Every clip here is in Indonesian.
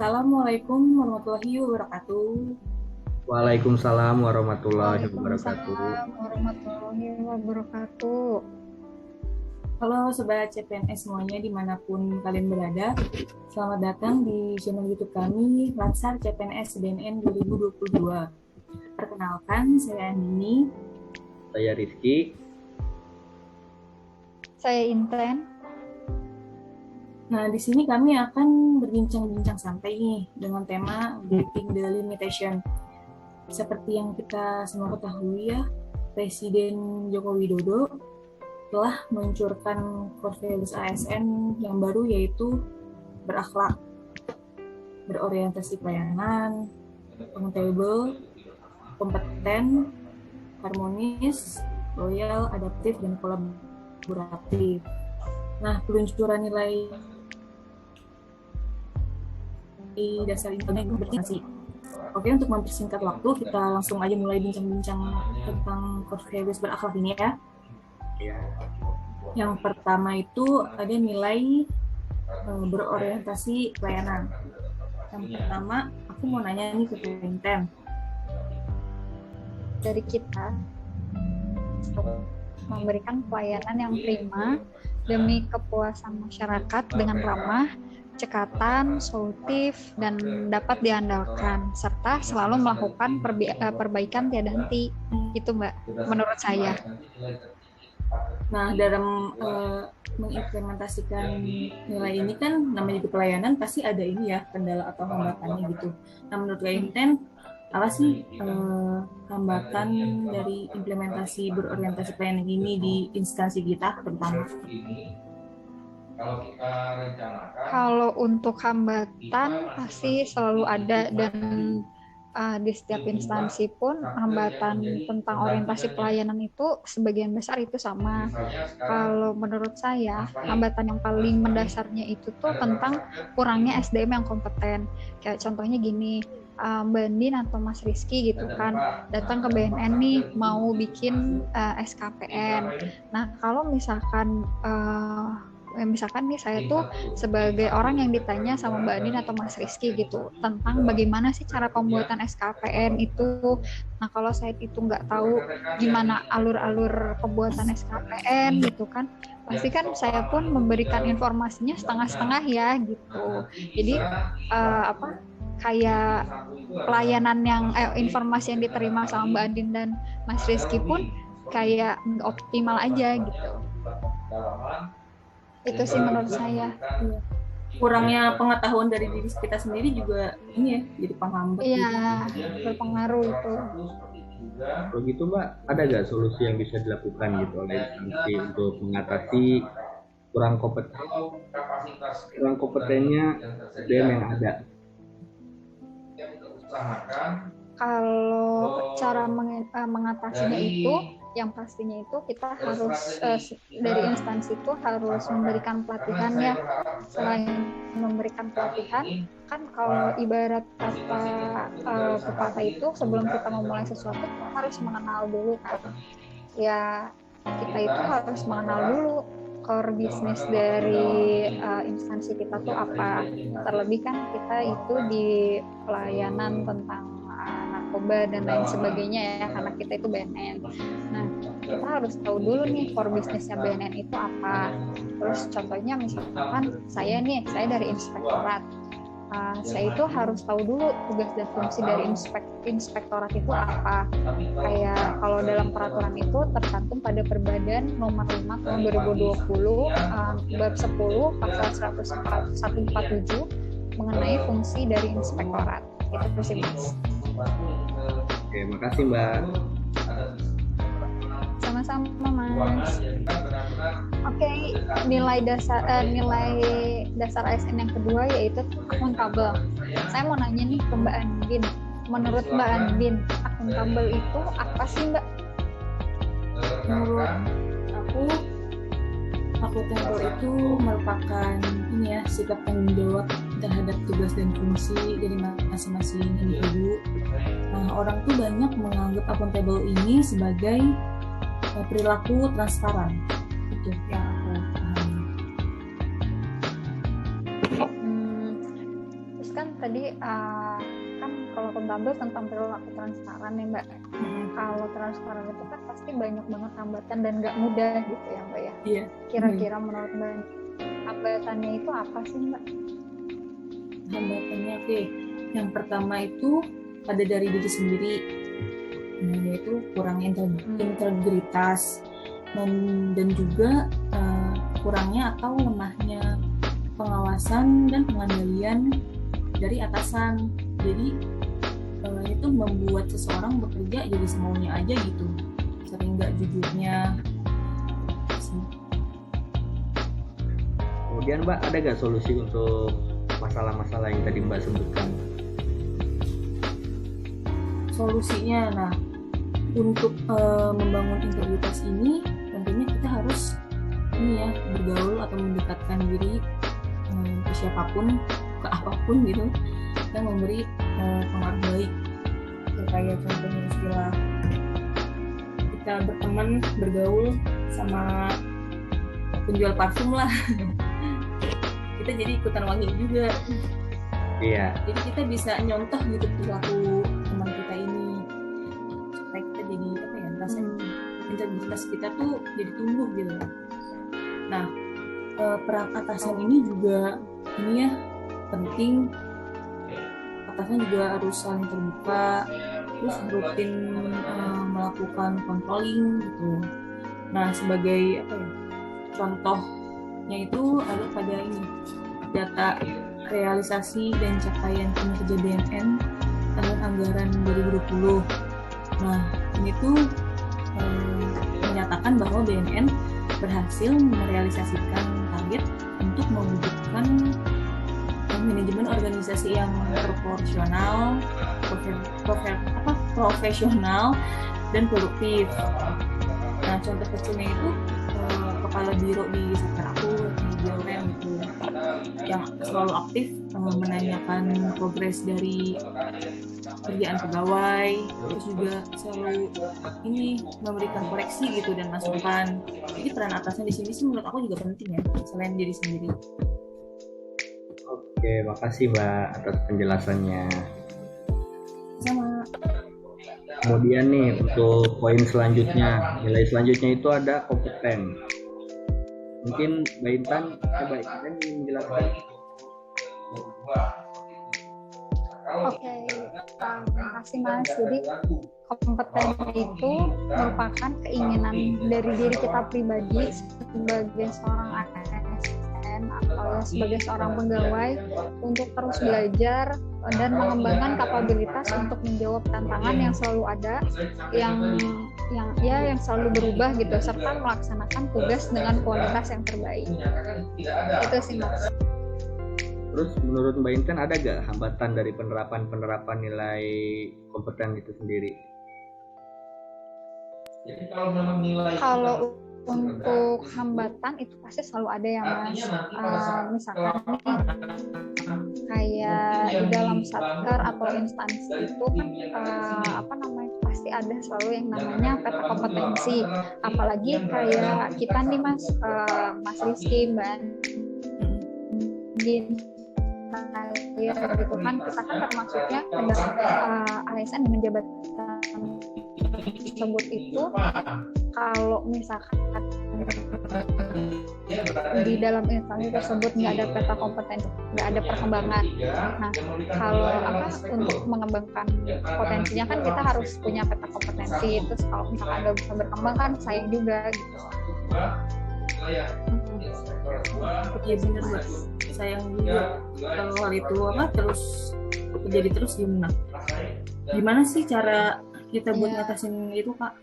Assalamualaikum warahmatullahi wabarakatuh. Waalaikumsalam warahmatullahi wabarakatuh. Waalaikumsalam warahmatullahi wabarakatuh. Halo Sobat CPNS semuanya dimanapun kalian berada. Selamat datang di channel YouTube kami, Lansar CPNS BNN 2022. Perkenalkan, saya Andini. Saya Rizky. Saya Inten. Nah, di sini kami akan berbincang-bincang santai nih dengan tema Breaking the Limitation. Seperti yang kita semua ketahui ya, Presiden Joko Widodo telah meluncurkan core values ASN yang baru, yaitu berakhlak, berorientasi pelayanan, accountable, kompeten, harmonis, loyal, adaptif, dan kolaboratif. Nah, peluncuran nilai di dasar internet berarti. Oke, untuk mempersingkat waktu, kita langsung aja mulai bincang-bincang tentang core values berakhlak ini ya. Yang pertama itu ada nilai berorientasi pelayanan. Yang pertama, aku mau nanya nih ke Inten. Dari kita memberikan pelayanan yang prima demi kepuasan masyarakat dengan ramah, cekatan, solutif, dan dapat diandalkan, serta selalu melakukan perbaikan tiada henti. Itu Mbak, menurut saya. Nah, dalam mengimplementasikan nilai ini kan namanya juga pelayanan, pasti ada ini ya, kendala atau hambatannya gitu. Nah, menurut Inten, apa sih hambatan dari implementasi berorientasi pelayanan ini di instansi kita terutama? Kalau untuk hambatan pasti selalu ada, dan di setiap instansi pun hambatan tentang orientasi pelayanan itu sebagian besar itu sama. Kalau menurut saya, hambatan yang paling mendasarnya itu tuh tentang kurangnya SDM yang kompeten. Kayak contohnya gini, Mbak Andin atau Mas Rizky gitu kan datang ke BNN nih mau bikin SKPN. Nah, kalau misalkan nih saya tuh sebagai orang yang ditanya sama Mbak Andin atau Mas Rizky gitu tentang bagaimana sih cara pembuatan SKPN itu. Nah, kalau saya itu nggak tahu gimana alur-alur pembuatan SKPN gitu kan, pasti kan saya pun memberikan informasinya setengah-setengah ya gitu. Jadi kayak pelayanan yang informasi yang diterima sama Mbak Andin dan Mas Rizky pun kayak nggak optimal aja gitu. Itu sih menurut saya. Kurangnya pengetahuan dari diri kita sendiri juga ini ya, jadi penghambat. Iya, berpengaruh itu. Kalau gitu Mbak, ada nggak solusi yang bisa dilakukan gitu oleh instansi untuk mengatasi kurang kompetennya SDM yang ada? Kalau cara mengatasinya itu, yang pastinya itu kita harus dari instansi itu harus memberikan pelatihan ya. Selain memberikan pelatihan, kan kalau ibarat kata pepatah itu, sebelum kita memulai sesuatu kita harus mengenal dulu kan. Ya, kita itu harus mengenal dulu core bisnis dari instansi kita tuh apa. Terlebih kan kita itu di pelayanan tentang narkoba dan lain sebagainya ya, karena kita itu BNN. Nah, kita harus tahu dulu nih core bisnisnya BNN itu apa. Terus contohnya misalkan saya dari inspektorat. Saya itu harus tahu dulu tugas dan fungsi dari inspektorat itu apa. Kayak kalau dalam peraturan itu tercantum pada Perbadan Nomor 5 Tahun 2020 bab 10 pasal 147 mengenai fungsi dari inspektorat. Itu sih Mas. Oke, makasih Mbak. Sama-sama Mas. Oke, nilai dasar ASN yang kedua yaitu akuntabel. Saya mau nanya nih ke Mbak Andin. Menurut Mbak Andin, akuntabel itu apa sih Mbak? Menurut aku, akuntabel itu merupakan ini ya, sikap tanggung jawab terhadap tugas dan fungsi dari masing-masing individu. Nah, orang tuh banyak menganggap akuntabel ini sebagai perilaku transparan. Itu yang aku pahami. Terus kan tadi kan kalau akuntabel tentang perilaku transparan ya Mbak. Kalau transparan itu kan pasti banyak banget hambatan dan nggak mudah gitu ya Mbak ya. Iya. Kira-kira menurut Mbak hambatannya itu apa sih Mbak? Hambatannya oke. Yang pertama itu ada dari diri sendiri, yaitu kurang integritas dan juga kurangnya atau lemahnya pengawasan dan pengendalian dari atasan. Jadi itu membuat seseorang bekerja jadi semaunya aja gitu, sering nggak jujurnya. Kemudian Mbak, ada nggak solusi untuk masalah-masalah yang tadi Mbak sebutkan? Solusinya, nah untuk membangun integritas ini tentunya kita harus bergaul atau mendekatkan diri ke siapapun, ke apapun gitu, yang memberi pengaruh baik. Kayak contohnya istilah kita bergaul sama penjual parfum lah. Kita jadi ikutan wangi juga. Iya. Jadi kita bisa nyontoh gitu perilaku teman kita ini, supaya kita jadi rasanya integritas kita tuh jadi tumbuh gitu. Nah, peran atasan ini juga penting. Atasan juga harus saling terbuka, terus rutin melakukan controlling gitu. Nah, sebagai contohnya itu ada pada data realisasi dan capaian kinerja BNN tahun anggaran 2020. Nah, ini tuh menyatakan bahwa BNN berhasil merealisasikan target untuk mewujudkan manajemen organisasi yang proporsional, profesional, dan produktif. Nah, contoh kecilnya itu kepala biro di sektor aku di BUMN gitu, yang selalu aktif menanyakan progres dari kerjaan pegawai, terus juga selalu memberikan koreksi gitu dan masukan. Jadi peran atasan di sini sih menurut aku juga penting ya, selain diri sendiri. Oke, makasih Mbak atas penjelasannya. Sama. Kemudian nih untuk poin selanjutnya, nilai selanjutnya itu ada kompeten. Mungkin Mbak Intan ingin menjelaskan. Oke, terima kasih Mas. Jadi kompeten itu merupakan keinginan dari diri kita pribadi sebagai seorang ASN atau sebagai seorang pegawai untuk terus belajar dan mengembangkan kapabilitas untuk menjawab tantangan yang selalu ada, yang selalu berubah gitu, serta melaksanakan tugas dengan kualitas yang terbaik. Itu sih Mas. Terus menurut Mbak Intan ada gak hambatan dari penerapan nilai kompeten itu sendiri? Jadi kalau memang nilai untuk hambatan itu pasti selalu ada ya Mas. Misalkan nih kayak di dalam satker atau instansi itu kan pasti ada selalu yang namanya peta kompetensi. Apalagi kayak kita nih Mas Rizky, Mbak Andin, gitu kan, kita kan termasuknya adalah ASN dengan jabatan tersebut itu. Kalau misalkan di dalam instansi tersebut nggak ada peta kompetensi, nggak ada perkembangan. Nah, kalau untuk mengembangkan potensinya kan kita harus punya peta kompetensi. Terus kalau misalkan nggak bisa berkembang kan sayang juga gitu. Iya benar Mbak, sayang juga kalau hal itu terus terjadi terus gimana sih cara kita buat ngatasin itu Kak?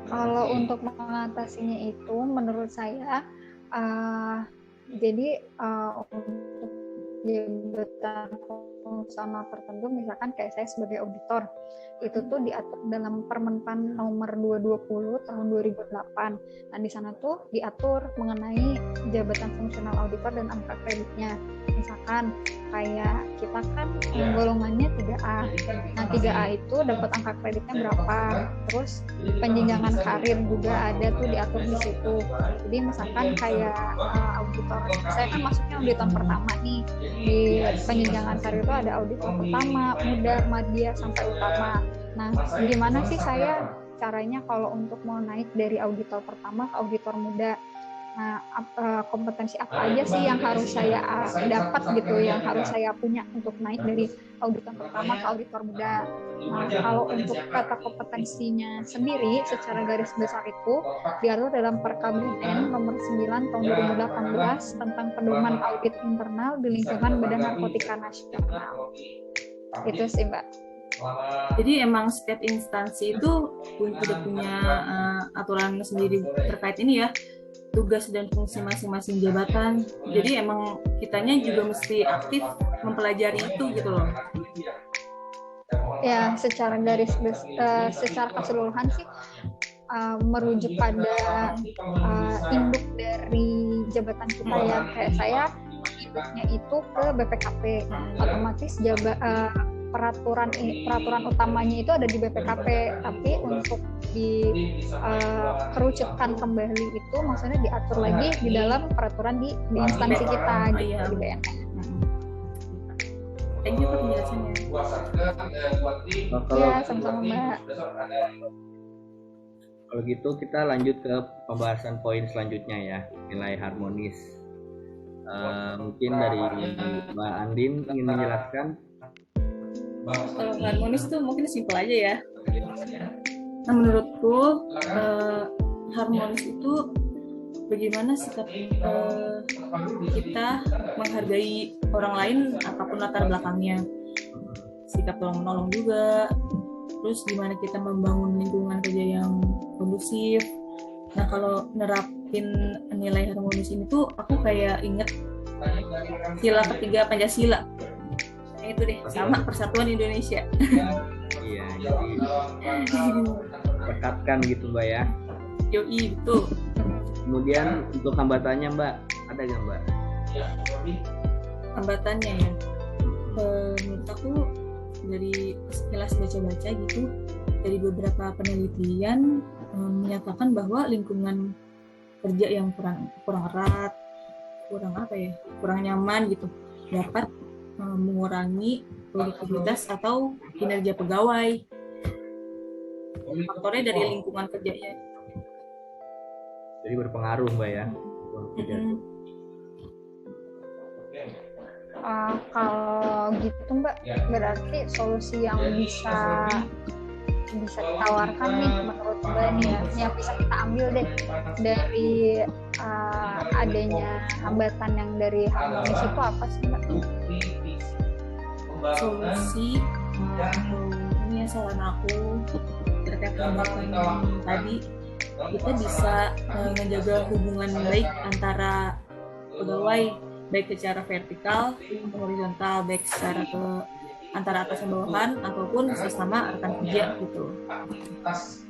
Kalau untuk mengatasinya itu menurut saya jadi untuk jabatan fungsional tertentu, misalkan kayak saya sebagai auditor, itu tuh diatur dalam Permenpan nomor 220 tahun 2008. Nah, di sana tuh diatur mengenai jabatan fungsional auditor dan angka kreditnya. Misalkan kayak kita kan golongannya 3A. Nah, 3A itu dapat angka kreditnya berapa? Terus penjenjangan karir juga ada tuh diatur di situ. Jadi misalkan kayak auditor, saya kan masuknya auditor pertama nih. Di penjenjangan karir itu ada auditor pertama, muda, madya, sampai utama. Nah, gimana sih saya caranya kalau untuk mau naik dari auditor pertama ke auditor muda? Nah, kompetensi apa aja sih yang harus saya dapat gitu, yang harus saya punya untuk naik dari auditor pertama ke auditor muda. Nah, kalau untuk kata kompetensinya sendiri, secara garis besar itu diatur dalam Perkabin nomor 9 tahun 2018 tentang pedoman audit internal di lingkungan Badan Narkotika Nasional. Itu sih, Mbak. Jadi emang setiap instansi itu udah punya aturan sendiri terkait ini ya, tugas dan fungsi masing-masing jabatan. Jadi emang kitanya juga mesti aktif mempelajari itu gitu loh. Ya, secara secara keseluruhan sih merujuk pada induk dari jabatan kita ya. Kayak saya induknya itu ke BPKP, otomatis peraturan utamanya itu ada di BPKP, tapi untuk dikerucutkan kembali itu maksudnya diatur lagi di dalam peraturan di instansi kita gitu, di BNN. Thank you for penjelasannya. Ya, sama-sama Mbak. Kalau gitu kita lanjut ke pembahasan poin selanjutnya ya, nilai harmonis. Mungkin dari Mbak Andin ingin menjelaskan. Kalau harmonis tuh mungkin simpel aja ya. Nah, menurutku harmonis itu bagaimana sikap kita menghargai orang lain apapun latar belakangnya, sikap tolong menolong juga, terus gimana kita membangun lingkungan kerja yang kondusif. Nah, kalau nerapin nilai harmonis ini tuh aku kayak inget sila ketiga Pancasila. Itu deh, sama Persatuan Indonesia. Iya, jadi rekatkan gitu Mbak ya. Yoi, betul. Kemudian untuk hambatannya Mbak, ada nggak Mbak? Hambatannya ya, menurut aku dari sekilas baca-baca gitu, dari beberapa penelitian menyatakan bahwa lingkungan kerja yang kurang erat, kurang nyaman gitu, dapat mengurangi produktivitas atau kinerja pegawai. Faktornya dari lingkungan kerjanya. Jadi berpengaruh Mbak ya. Kalau gitu Mbak, berarti solusi yang bisa ditawarkan nih menurut Mbak nih ya, yang bisa kita ambil deh dari adanya hambatan yang dari harmonis itu apa sih Mbak? Solusi ini ya saran aku terkait hambatan tadi, kita bisa menjaga hubungan baik antara pegawai, baik secara vertikal atau horizontal, baik secara antara atas dan bawahan ataupun sesama rekan kerja gitu.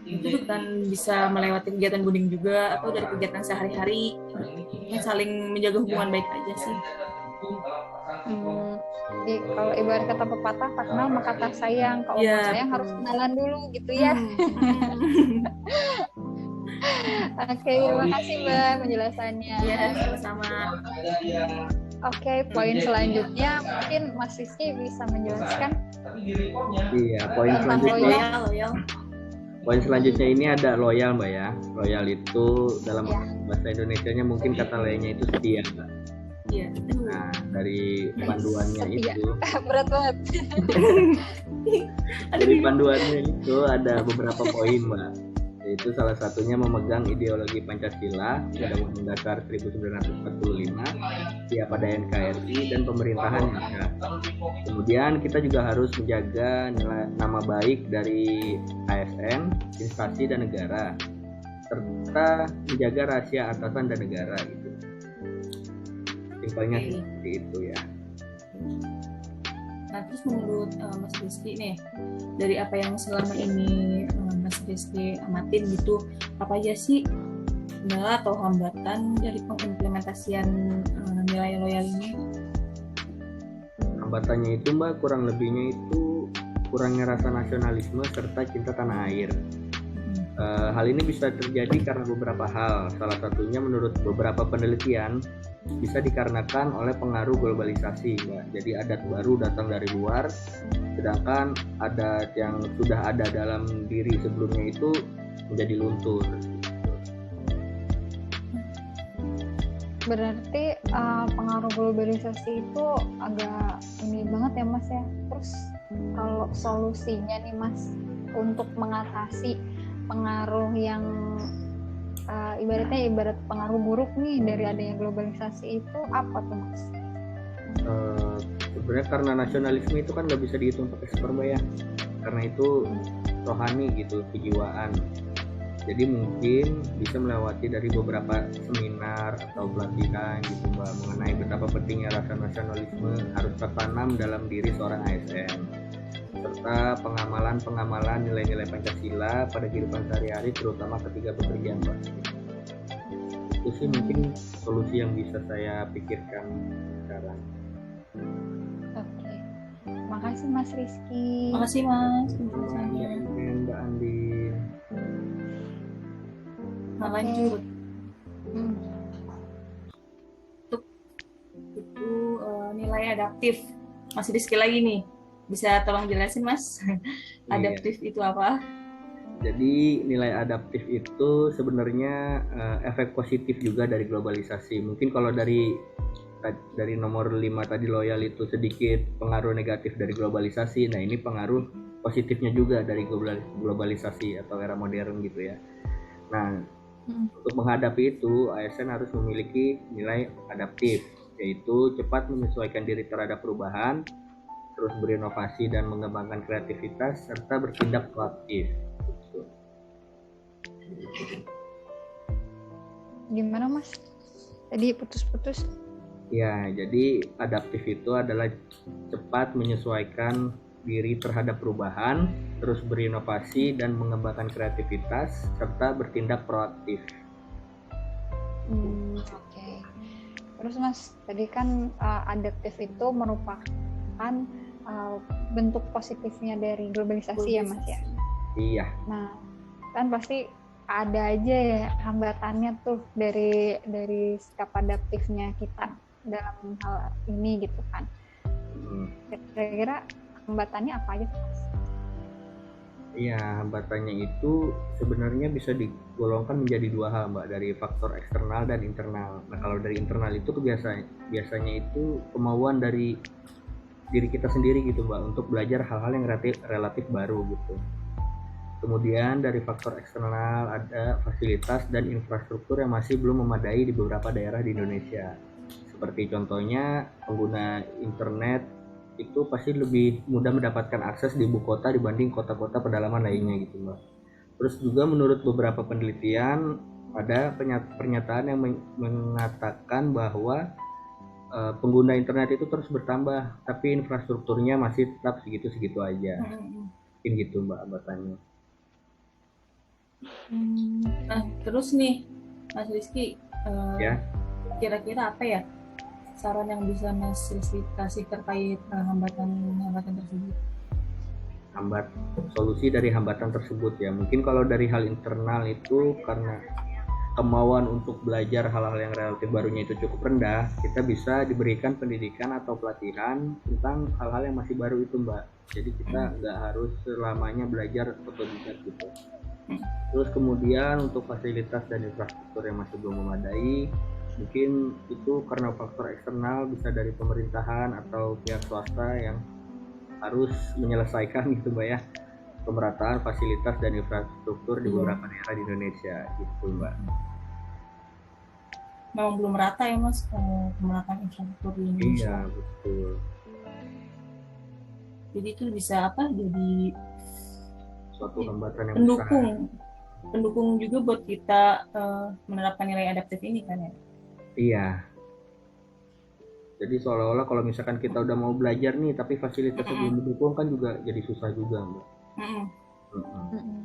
Itu kan bisa melewati kegiatan bonding juga atau dari kegiatan sehari-hari, saling menjaga hubungan baik aja sih. Jadi kalau ibarat kata pepatah, tak kenal maka tak sayang. Kalau mau sayang harus kenalan dulu gitu ya. Oke, terima kasih Mbak penjelasannya. Ya, sama-sama. Oke, poin selanjutnya mungkin Mas Rizky bisa menjelaskan. Iya, poin selanjutnya. Loyal. Poin selanjutnya ini ada loyal Mbak ya. Loyal itu dalam bahasa Indonesianya mungkin kata lainnya itu setia Mbak. Iya. Nah, dari panduannya itu berat banget. Dari panduannya itu ada beberapa poin Mbak. Yaitu salah satunya memegang ideologi Pancasila, Undang-Undang Dasar 1945, ya pada NKRI dan pemerintahan juga. Kemudian kita juga harus menjaga nama baik dari ASN, instansi dan negara, serta menjaga rahasia atasan dan negara gitu. Simpelnya seperti itu ya. Nah, terus menurut Mas Rizky nih, dari apa yang selama ini Mas Rizky amatin gitu, apa aja sih kendala atau hambatan dari pengimplementasian nilai loyal ini? Hambatannya itu Mbak kurang lebihnya itu kurangnya rasa nasionalisme serta cinta tanah air. Hal ini bisa terjadi karena beberapa hal. Salah satunya menurut beberapa penelitian bisa dikarenakan oleh pengaruh globalisasi, Mbak. Jadi adat baru datang dari luar, sedangkan adat yang sudah ada dalam diri sebelumnya itu menjadi luntur. Berarti pengaruh globalisasi itu agak ini banget ya Mas ya. Terus kalau solusinya nih Mas untuk mengatasi pengaruh yang ibarat pengaruh buruk nih dari adanya globalisasi itu apa tuh Mas? Sebenarnya karena nasionalisme itu kan nggak bisa dihitung pakai sperma ya, karena itu rohani gitu, kejiwaan. Jadi mungkin bisa melewati dari beberapa seminar atau pelatihan gitu Mbak, mengenai betapa pentingnya rasa nasionalisme harus tertanam dalam diri seorang ASN, serta pengamalan nilai-nilai Pancasila pada kehidupan sehari-hari, terutama ketika bekerja Mbak. Itu sih mungkin solusi yang bisa saya pikirkan sekarang. Oke. Makasih Mas Rizky. Makasih Mas. Mbak Andi. Nah, lanjut. Hmm. Itu nilai adaptif. Masih di skill lagi nih. Bisa tolong jelasin Mas? Adaptif itu apa? Jadi nilai adaptif itu sebenarnya efek positif juga dari globalisasi. Mungkin kalau dari nomor 5 tadi loyal itu sedikit pengaruh negatif dari globalisasi. Nah, ini pengaruh positifnya juga dari globalisasi atau era modern gitu ya. Nah, untuk menghadapi itu, ASN harus memiliki nilai adaptif, yaitu cepat menyesuaikan diri terhadap perubahan, terus berinovasi dan mengembangkan kreativitas, serta bertindak proaktif. Gimana Mas? Tadi putus-putus. Ya, jadi adaptif itu adalah cepat menyesuaikan diri terhadap perubahan, terus berinovasi dan mengembangkan kreativitas, serta bertindak proaktif. Oke. Terus Mas, tadi kan adaptif itu merupakan bentuk positifnya dari globalisasi ya Mas ya? Iya. Nah, kan pasti ada aja ya hambatannya tuh dari sikap adaptifnya kita dalam hal ini gitu kan. Kira-kira hambatannya apa aja Mas? Iya, hambatannya itu sebenarnya bisa digolongkan menjadi dua hal Mbak, dari faktor eksternal dan internal. Nah, kalau dari internal itu biasanya itu kemauan dari diri kita sendiri gitu Mbak, untuk belajar hal-hal yang relatif baru gitu. Kemudian dari faktor eksternal ada fasilitas dan infrastruktur yang masih belum memadai di beberapa daerah di Indonesia. Seperti contohnya pengguna internet itu pasti lebih mudah mendapatkan akses di ibu kota dibanding kota-kota pedalaman lainnya gitu Mbak. Terus juga menurut beberapa penelitian ada pernyataan yang mengatakan bahwa pengguna internet itu terus bertambah, tapi infrastrukturnya masih tetap segitu-segitu aja. Mungkin gitu Mbak hambatannya. Nah, terus nih Mas Rizky, Ya. kira-kira apa ya saran yang bisa Mas Rizky kasih terkait hambatan tersebut? Solusi dari hambatan tersebut ya, mungkin kalau dari hal internal itu karena kemauan untuk belajar hal-hal yang relatif barunya itu cukup rendah, kita bisa diberikan pendidikan atau pelatihan tentang hal-hal yang masih baru itu Mbak. Jadi kita nggak harus selamanya belajar otodidak gitu. Terus kemudian untuk fasilitas dan infrastruktur yang masih belum memadai, mungkin itu karena faktor eksternal, bisa dari pemerintahan atau pihak swasta yang harus menyelesaikan gitu Mbak ya, pemerataan fasilitas dan infrastruktur di beberapa daerah di Indonesia gitu Mbak. Memang belum rata ya Mas pemerataan infrastruktur di Indonesia. Iya betul. Jadi itu bisa apa? Jadi suatu hambatan yang pendukung juga buat kita menerapkan nilai adaptif ini kan ya? Iya. Jadi seolah-olah kalau misalkan kita udah mau belajar nih, tapi fasilitasnya belum Mm-mm. mendukung kan juga jadi susah juga, Mbak. Mm-mm. Mm-mm.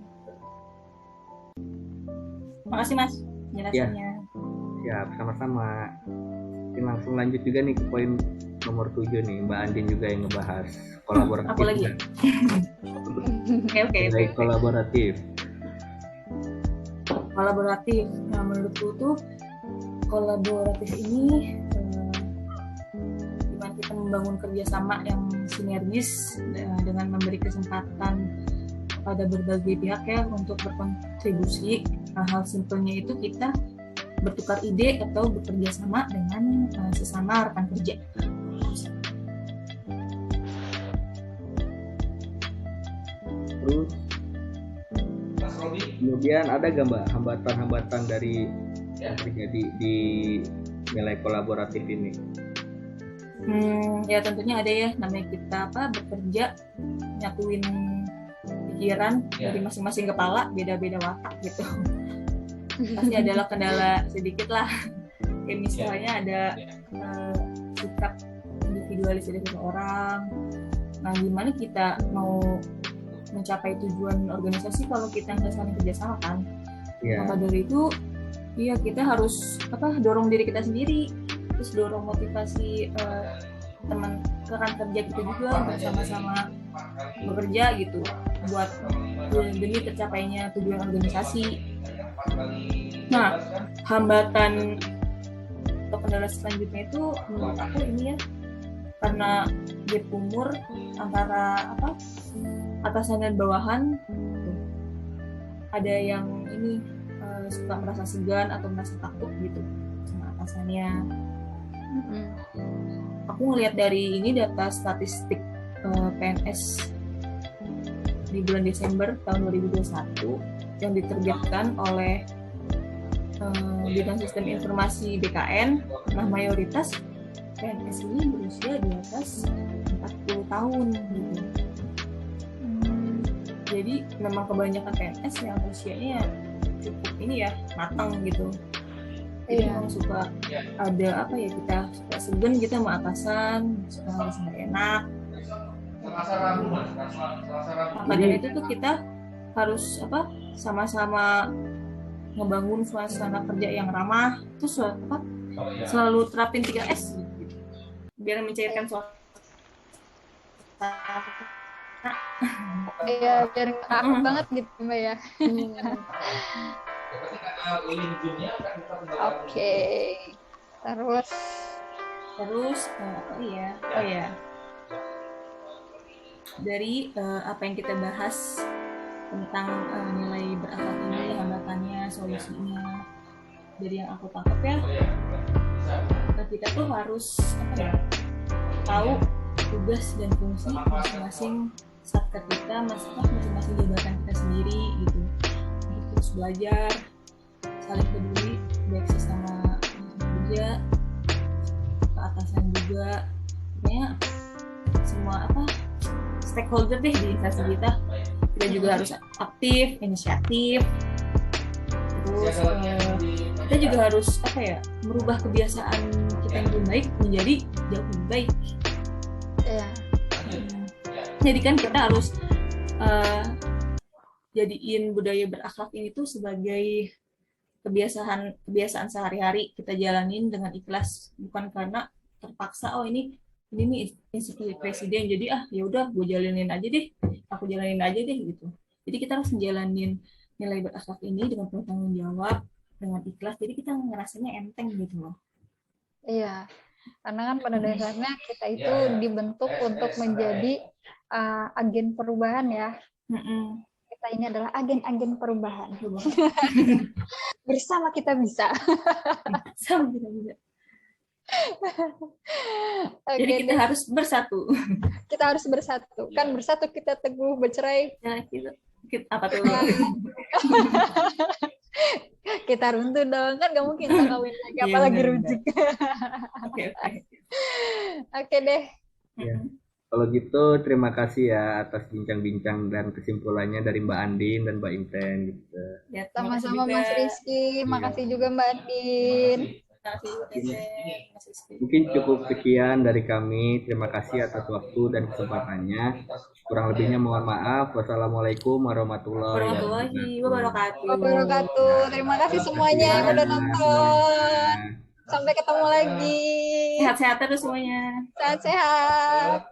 Makasih Mas Ya, penjelasannya. siap, sama-sama. Mungkin langsung lanjut juga nih ke poin nomor 7 nih, Mbak Andin juga yang ngebahas kolaboratif. Aku lagi. Oke. Nilai kolaboratif. Kolaboratif. Nah, menurutku tuh kolaboratif ini gimana kita membangun kerjasama yang sinergis dengan memberi kesempatan pada berbagai pihak ya untuk berkontribusi. Hal simpelnya itu kita bertukar ide atau bekerja sama dengan sesama rekan kerja. Terus kemudian ada gak Mbak hambatan-hambatan dari yang terjadi di nilai kolaboratif ini? Ya tentunya ada ya, namanya kita bekerja nyatuin pikiran dari masing-masing kepala, beda-beda watak gitu. Pasti adalah kendala sedikit lah. Kayak misalnya ada sikap individualis dari seseorang. Nah, gimana kita mau mencapai tujuan organisasi kalau kita nggak saling kerjasama kan? Maka dari itu, iya kita harus dorong diri kita sendiri, terus dorong motivasi teman rekan kerja kita juga untuk sama-sama bekerja gitu buat demi tercapainya tujuan organisasi. Nah, hambatan atau kendala selanjutnya itu menurut aku ini ya, karena gap umur antara atasan dan bawahan, ada yang ini suka merasa segan atau merasa takut gitu sama atasannya. Aku ngelihat dari ini data statistik PNS di bulan Desember tahun 2021 yang diterbitkan oleh Bidang Sistem Informasi BKN. Nah, mayoritas PNS ini berusia di atas 40 tahun gitu. Jadi memang kebanyakan PNS yang usianya cukup ini ya, matang gitu. Jadi memang suka ada kita suka segan kita sama atasan, suka ngerasa nggak enak. Maka dari itu tuh kita harus sama-sama ngebangun suasana kerja yang ramah, terus selalu terapin 3S gitu. Biar mencairkan suasana. Iya, biar aku banget gitu Mbak ya. Oke. Terus dari apa yang kita bahas tentang nilai berakhlak ini, hambatannya, solusinya, dari yang aku tangkap ya, kita tuh harus tahu tugas dan fungsi masing-masing satker kita, masing-masing jabatan kita sendiri gitu. Terus belajar, saling peduli, baik sesama kerja, ke atasan juga, pokoknya semua stakeholder deh di instansi kita. Kita juga harus aktif, inisiatif. Terus kita juga harus merubah kebiasaan kita yang lebih baik menjadi jauh lebih baik. Jadi kan kita harus jadiin budaya berakhlak ini tuh sebagai kebiasaan sehari-hari kita jalanin dengan ikhlas, bukan karena terpaksa ini nih institusi presiden jadi ya udah aku jalanin aja deh gitu. Jadi kita harus menjalanin nilai berakhlak ini dengan bertanggung jawab, dengan ikhlas, jadi kita ngerasanya enteng gitu loh. Iya, karena kan pada dasarnya kita itu dibentuk untuk menjadi agen perubahan ya. Kita ini adalah agen-agen perubahan. Bersama kita bisa. Sama kita bisa. Jadi kita harus bersatu. Kita harus bersatu. Kan bersatu kita teguh, bercerai. Nah, apa tuh? Kita runtuh dong, kan gak mungkin kita kawin lagi, apalagi rujuk. Oke deh. Ya. Kalau gitu terima kasih ya atas bincang-bincang dan kesimpulannya dari Mbak Andin dan Mbak Inten gitu. Ya, sama-sama Mas Rizky, makasih juga Mbak Andin. kasih Bu Teteh, Mas Rizky. Mungkin cukup sekian dari kami. Terima kasih atas waktu dan kesempatannya. Kurang lebihnya mohon maaf. Wassalamualaikum warahmatullahi Warahmatullahi wabarakatuh. Wabarakatuh. Terima kasih semuanya yang udah nonton. Sampai ketemu lagi. Sehat-sehat terus semuanya. Sehat-sehat.